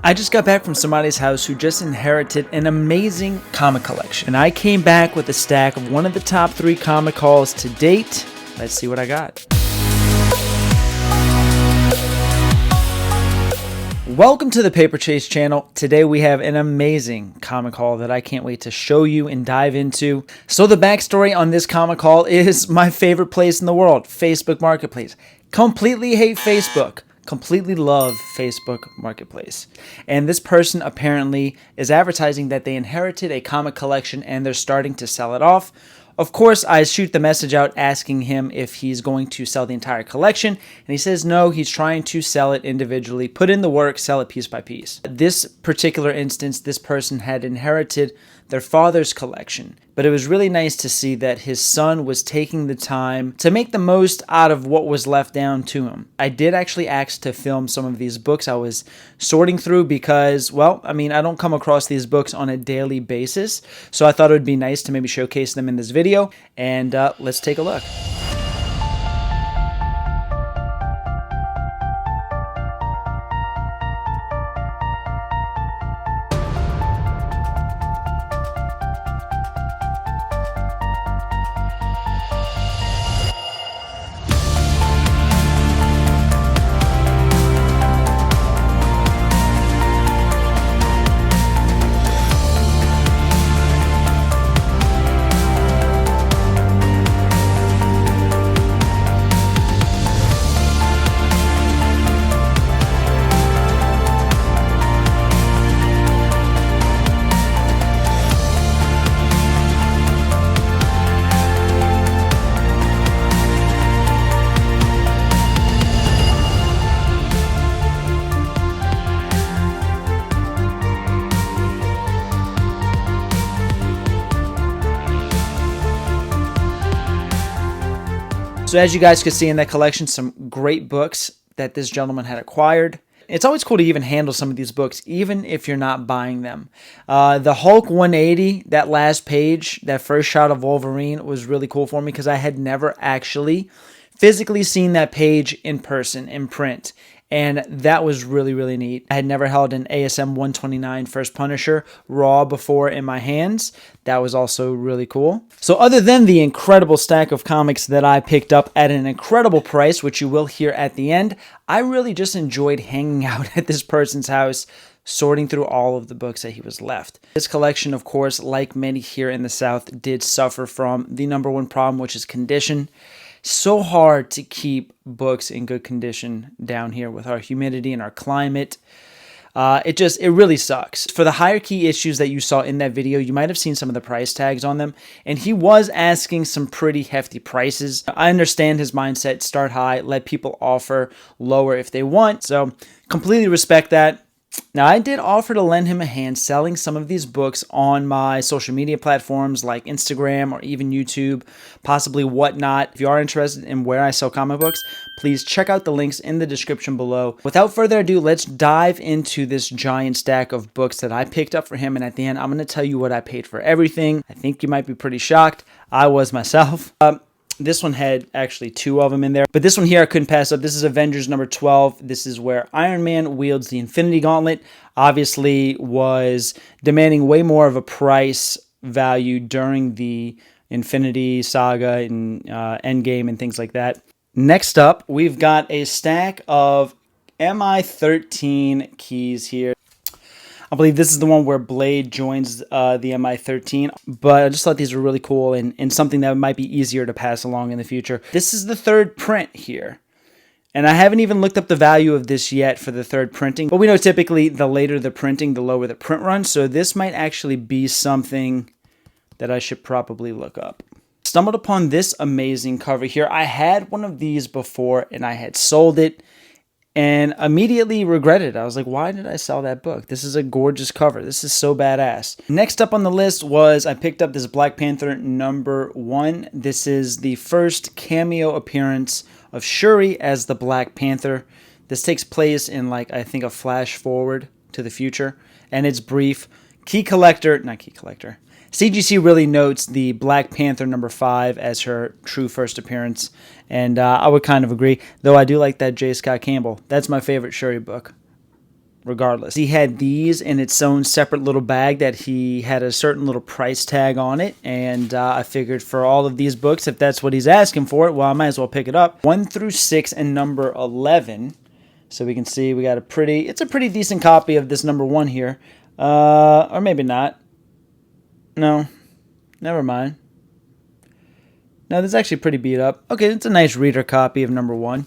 I just got back from somebody's house who just inherited an amazing comic collection. And I came back with a stack of one of the top 3 comic hauls to date. Let's see what I got. Welcome to the Paper Chase channel. Today we have an amazing comic haul that I can't wait to show you and dive into. So the backstory on this comic haul is my favorite place in the world, Facebook Marketplace. Completely hate Facebook. Completely love Facebook Marketplace. And this person apparently is advertising that they inherited a comic collection and they're starting to sell it off. Of course, I shoot the message out asking him if he's going to sell the entire collection, and he says no, he's trying to sell it individually, put in the work, sell it piece by piece. This particular instance, this person had inherited their father's collection, but it was really nice to see that his son was taking the time to make the most out of what was left down to him. I did actually ask to film some of these books I was sorting through because, well, I don't come across these books on a daily basis, so I thought it would be nice to maybe showcase them in this video, and let's take a look. So as you guys could see in that collection, some great books that this gentleman had acquired. It's always cool to even handle some of these books, even if you're not buying them. The Hulk 180, that last page, that first shot of Wolverine was really cool for me because I had never actually physically seen that page in person, in print. And that was really, really neat. I had never held an ASM 129 First Punisher raw before in my hands. That was also really cool. So other than the incredible stack of comics that I picked up at an incredible price, which you will hear at the end, I really just enjoyed hanging out at this person's house, sorting through all of the books that he was left. This collection, of course, like many here in the South, did suffer from the number one problem, which is condition. So hard to keep books in good condition down here with our humidity and our climate. It really sucks. For the higher key issues that you saw in that video, you might have seen some of the price tags on them, and he was asking some pretty hefty prices. I understand his mindset, start high, let people offer lower if they want, so completely respect that. Now, I did offer to lend him a hand selling some of these books on my social media platforms like Instagram or even YouTube, possibly whatnot. If you are interested in where I sell comic books, please check out the links in the description below. Without further ado, let's dive into this giant stack of books that I picked up for him, and at the end, I'm going to tell you what I paid for everything. I think you might be pretty shocked. I was myself. This one had actually 2 of them in there. But this one here I couldn't pass up. This is Avengers number 12. This is where Iron Man wields the Infinity Gauntlet. Obviously was demanding way more of a price value during the Infinity Saga and Endgame and things like that. Next up, we've got a stack of MI13 keys here. I believe this is the one where Blade joins the MI13, but I just thought these were really cool and something that might be easier to pass along in the future. This is the 3rd print here, and I haven't even looked up the value of this yet for the 3rd printing, but we know typically the later the printing, the lower the print run, so this might actually be something that I should probably look up. Stumbled upon this amazing cover here. I had one of these before, and I had sold it, and immediately regretted it. I was like, why did I sell that book? This is a gorgeous cover. This is so badass. Next up on the list was I picked up this Black Panther number 1. This is the first cameo appearance of Shuri as the Black Panther. This takes place in I think a flash forward to the future, and it's brief. CGC really notes the Black Panther number 5 as her true first appearance, and I would kind of agree, though I do like that J. Scott Campbell. That's my favorite Shuri book. regardless. He had these in its own separate little bag that he had a certain little price tag on it, and I figured for all of these books, if that's what he's asking for it, well, I might as well pick it up. 1 through 6 and number 11. So we can see we got it's a pretty decent copy of this number 1 here. Or maybe not. No, never mind. No, this is actually pretty beat up. Okay, it's a nice reader copy of number 1.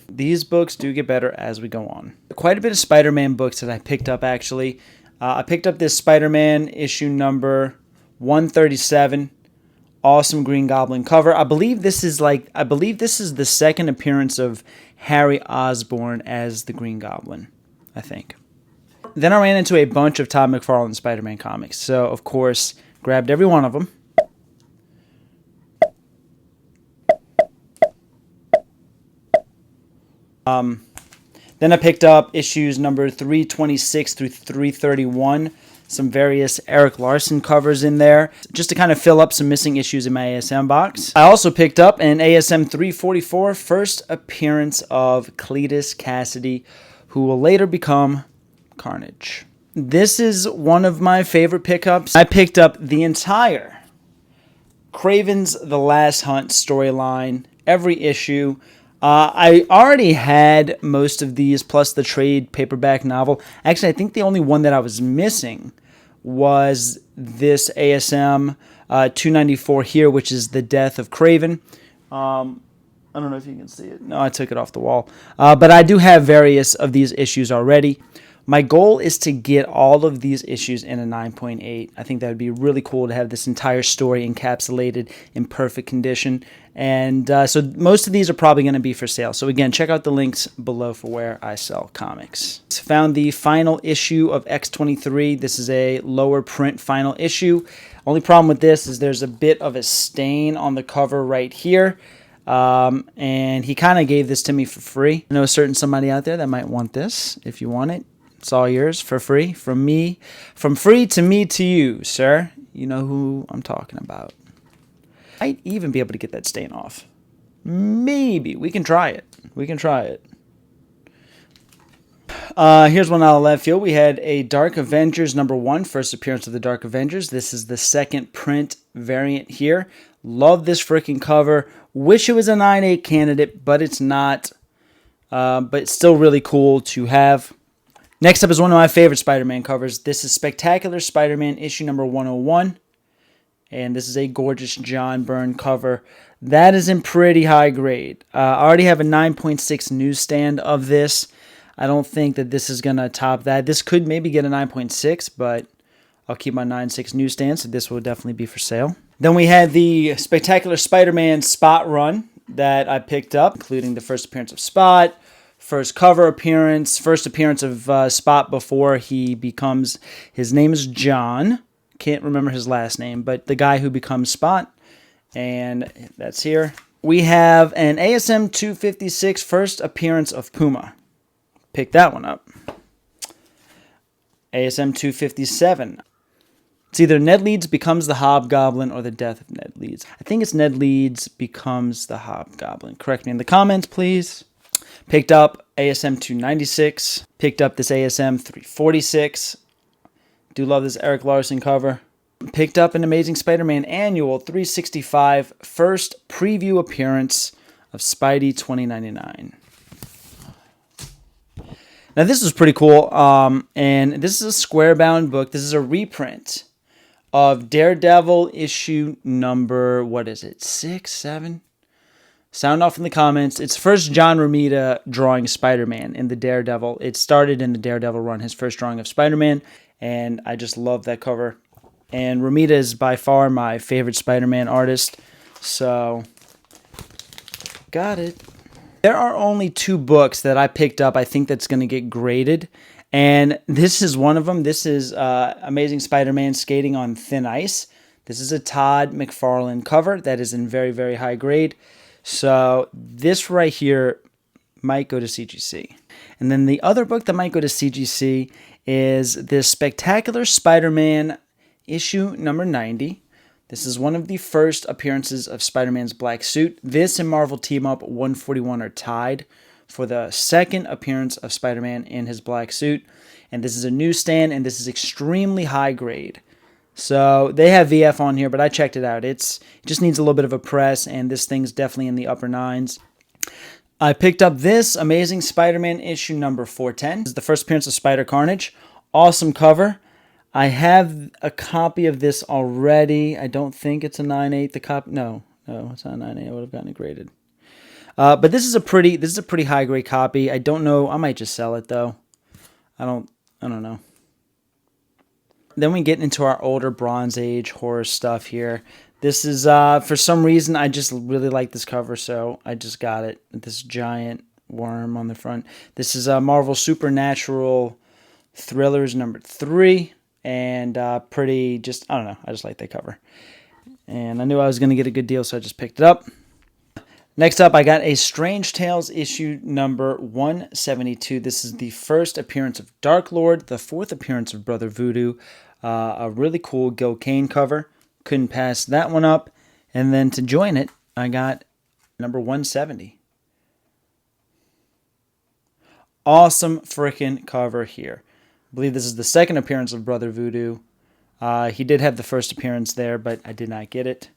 These books do get better as we go on. Quite a bit of Spider-Man books that I picked up, actually. I picked up this Spider-Man issue number 137. Awesome Green Goblin cover. I believe this is the second appearance of Harry Osborn as the Green Goblin, I think. Then I ran into a bunch of Todd McFarlane Spider-Man comics. So, of course, grabbed every one of them. Then I picked up issues number 326 through 331, some various Eric Larson covers in there, just to kind of fill up some missing issues in my ASM box. I also picked up an ASM 344, first appearance of Cletus Cassidy, who will later become Carnage. This is one of my favorite pickups. I picked up the entire Kraven's The Last Hunt storyline, every issue. I already had most of these, plus the trade paperback novel. Actually, I think the only one that I was missing was this ASM 294 here, which is The Death of Kraven. I don't know if you can see it. No, I took it off the wall. But I do have various of these issues already. My goal is to get all of these issues in a 9.8. I think that would be really cool to have this entire story encapsulated in perfect condition. And so most of these are probably going to be for sale. So again, check out the links below for where I sell comics. Found the final issue of X23. This is a lower print final issue. Only problem with this is there's a bit of a stain on the cover right here. And he kind of gave this to me for free. I know a certain somebody out there that might want this. If you want it, it's all yours for free. From me, from free to me to you, sir. You know who I'm talking about. Might even be able to get that stain off. Maybe. We can try it. We can try it. Here's one out of left field. We had a Dark Avengers number 1, first appearance of the Dark Avengers. This is the second print variant here. Love this freaking cover. Wish it was a 9.8 candidate, but it's not. But it's still really cool to have. Next up is one of my favorite Spider-Man covers. This is Spectacular Spider-Man issue number 101. And this is a gorgeous John Byrne cover. That is in pretty high grade. I already have a 9.6 newsstand of this. I don't think that this is going to top that. This could maybe get a 9.6, but I'll keep my 9.6 newsstand, so this will definitely be for sale. Then we had the Spectacular Spider-Man Spot run that I picked up, including the first appearance of Spot, first cover appearance, first appearance of Spot before he becomes, his name is John. Can't remember his last name, but the guy who becomes Spot, and that's here. We have an ASM 256 first appearance of Puma. Pick that one up. ASM 257. It's either Ned Leeds becomes the Hobgoblin or the death of Ned Leeds. I think it's Ned Leeds becomes the Hobgoblin. Correct me in the comments, please. Picked up ASM 296. Picked up this ASM 346. Do love this Eric Larson cover. Picked up an Amazing Spider-Man Annual 365 first preview appearance of Spidey 2099. Now this is pretty cool, and this is a square-bound book. This is a reprint of Daredevil issue number, 6, 7? Sound off in the comments. It's first John Romita drawing Spider-Man in the Daredevil. It started in the Daredevil run, his first drawing of Spider-Man, and I just love that cover. And Romita is by far my favorite Spider-Man artist, so got it. There are only 2 books that I picked up I think that's going to get graded, and this is one of them. This is Amazing Spider-Man Skating on Thin Ice. This is a Todd McFarlane cover that is in very, very high grade. So this right here might go to CGC. And then the other book that might go to CGC is this Spectacular Spider-Man issue number 90. This is one of the first appearances of Spider-Man's black suit. This and Marvel Team Up 141 are tied for the second appearance of Spider-Man in his black suit. and this is a newsstand, and this is extremely high grade. So they have VF on here, but I checked it out. It just needs a little bit of a press, and this thing's definitely in the upper 9s. I picked up this Amazing Spider-Man issue number 410. This is the first appearance of Spider Carnage. Awesome cover. I have a copy of this already. I don't think it's a 9/8. The copy, no, it's not a 9/8. I would have gotten it graded. But this is a pretty high grade copy. I don't know. I might just sell it though. I don't know. Then we get into our older Bronze Age horror stuff here. This is, for some reason, I just really like this cover, so I just got it. This giant worm on the front. This is Marvel Supernatural Thrillers number 3, and I don't know, I just like that cover. And I knew I was going to get a good deal, so I just picked it up. Next up, I got a Strange Tales issue number 172. This is the first appearance of Dark Lord, the 4th appearance of Brother Voodoo. A really cool Gil Kane cover. Couldn't pass that one up. And then to join it, I got number 170. Awesome freaking cover here. I believe this is the 2nd appearance of Brother Voodoo. He did have the first appearance there, but I did not get it.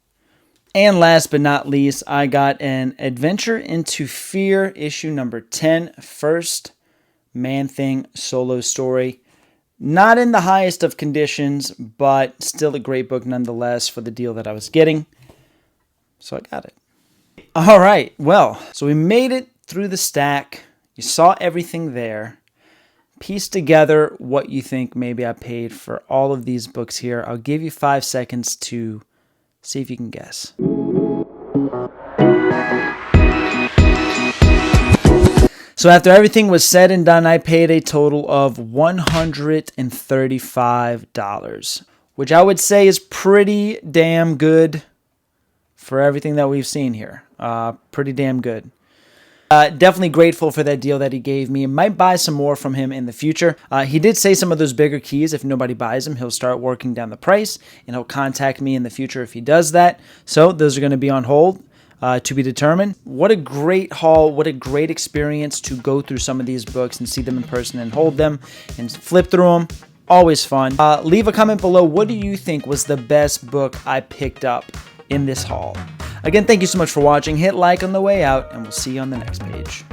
And last but not least, I got an Adventure into Fear issue number 10, first Man-Thing solo story. Not in the highest of conditions, but still a great book nonetheless for the deal that I was getting. So I got it. All right, well, so we made it through the stack. You saw everything there. Piece together what you think maybe I paid for all of these books here. I'll give you 5 seconds to see if you can guess. So after everything was said and done, I paid a total of $135, which I would say is pretty damn good for everything that we've seen here. Pretty damn good. Definitely grateful for that deal that he gave me. Might buy some more from him in the future. He did say some of those bigger keys, if nobody buys them, he'll start working down the price, and he'll contact me in the future if he does that. So those are going to be on hold. To be determined. What a great haul. What a great experience to go through some of these books and see them in person and hold them and flip through them. Always fun. Leave a comment below. What do you think was the best book I picked up in this haul? Again, thank you so much for watching. Hit like on the way out, and we'll see you on the next page.